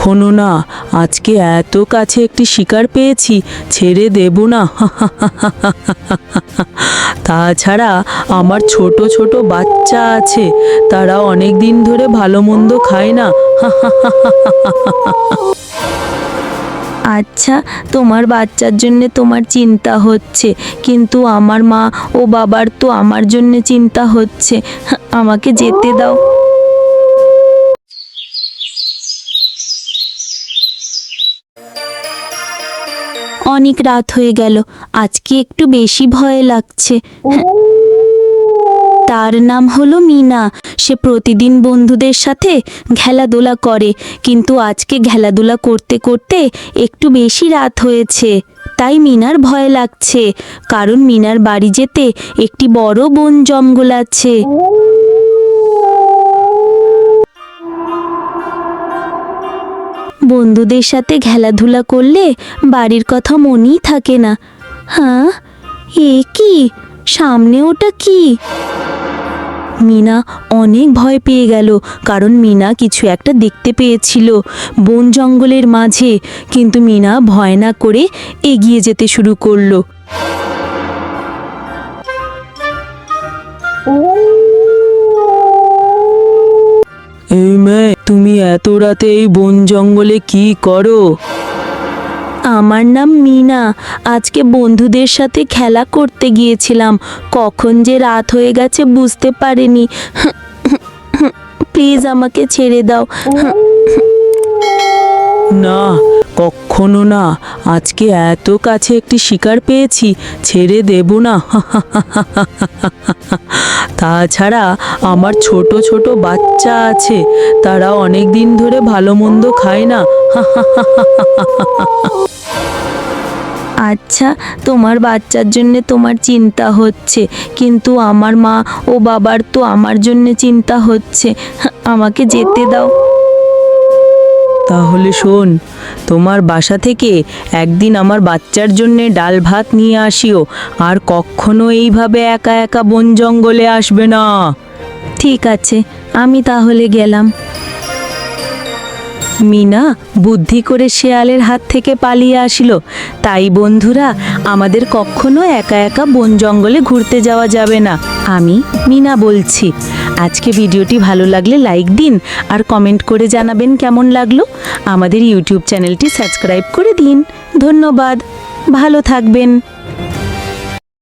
কখনো না, আজকে এত কাছে একটি শিকার পেয়েছি, ছেড়ে দেব না। তাছাড়া আমার ছোট ছোট বাচ্চা আছে, তারা অনেক দিন ধরে ভালো মন্দ খায় না। আচ্ছা, তোমার বাচ্চার জন্য তোমার চিন্তা হচ্ছে, কিন্তু আমার মা ও বাবার তো আমার জন্য চিন্তা হচ্ছে। আমাকে যেতে দাও। অনেক রাত হয়ে গেল, আজকে একটু বেশি ভয় লাগছে। তার নাম হলো মিনা। সে প্রতিদিন বন্ধুদের সাথে খেলাধুলা করে, কিন্তু আজকে খেলাধুলা করতে করতে একটু বেশি রাত হয়েছে। তাই মিনার ভয় লাগছে, কারণ মিনার বাড়ি যেতে একটি বড় বন জঙ্গল আছে। বন্ধুদের সাথে খেলাধুলা করলে বাড়ির কথা মনেই থাকে না। হ্যাঁ, এ কি? সামনে ওটা কি? মিনা অনেক ভয় পেয়ে গেল, কারণ মিনা কিছু একটা দেখতে পেয়েছিল বন জঙ্গলের মাঝে। কিন্তু মিনা ভয় না করে এগিয়ে যেতে শুরু করলো। এই মেয়ে, তুমি এত রাতে এই বন জঙ্গলে কি করো? আমার নাম মিনা। আজকে বন্ধুদের সাথে খেলা করতে গিয়েছিলাম, কখন যে রাত হয়ে গেছে বুঝতে পারিনি। প্লিজ আমাকে ছেড়ে দাও। না, কখনো না, আজকে এত কাছে একটি শিকার পেয়েছি, ছেড়ে দেব না। তাছাড়া আমার ছোট ছোট বাচ্চা আছে, তারা অনেক দিন ধরে ভালো মন্দ খায় না। আচ্ছা, তোমার বাচ্চার জন্য তোমার চিন্তা হচ্ছে, কিন্তু আমার মা ও বাবার তো আমার জন্য চিন্তা হচ্ছে। আমাকে যেতে দাও। তাহলে শোন, তোমার বাসা থেকে একদিন আমার বাচ্চার জন্যে ডাল ভাত নিয়ে আসিও, আর কখনো এইভাবে একা একা বন জঙ্গলে আসবে না। ঠিক আছে, আমি তাহলে গেলাম। মিনা বুদ্ধি করে শেয়ালের হাত থেকে পালিয়ে আসিল। তাই বন্ধুরা, আমাদের কখনো একা একা বন জঙ্গলে ঘুরতে যাওয়া যাবে না। আমি মিনা বলছি। আজকে ভিডিওটি ভালো লাগলে লাইক দিন, আর কমেন্ট করে জানাবেন কেমন লাগলো। আমাদের ইউটিউব চ্যানেলটি সাবস্ক্রাইব করে দিন। ধন্যবাদ, ভালো থাকবেন।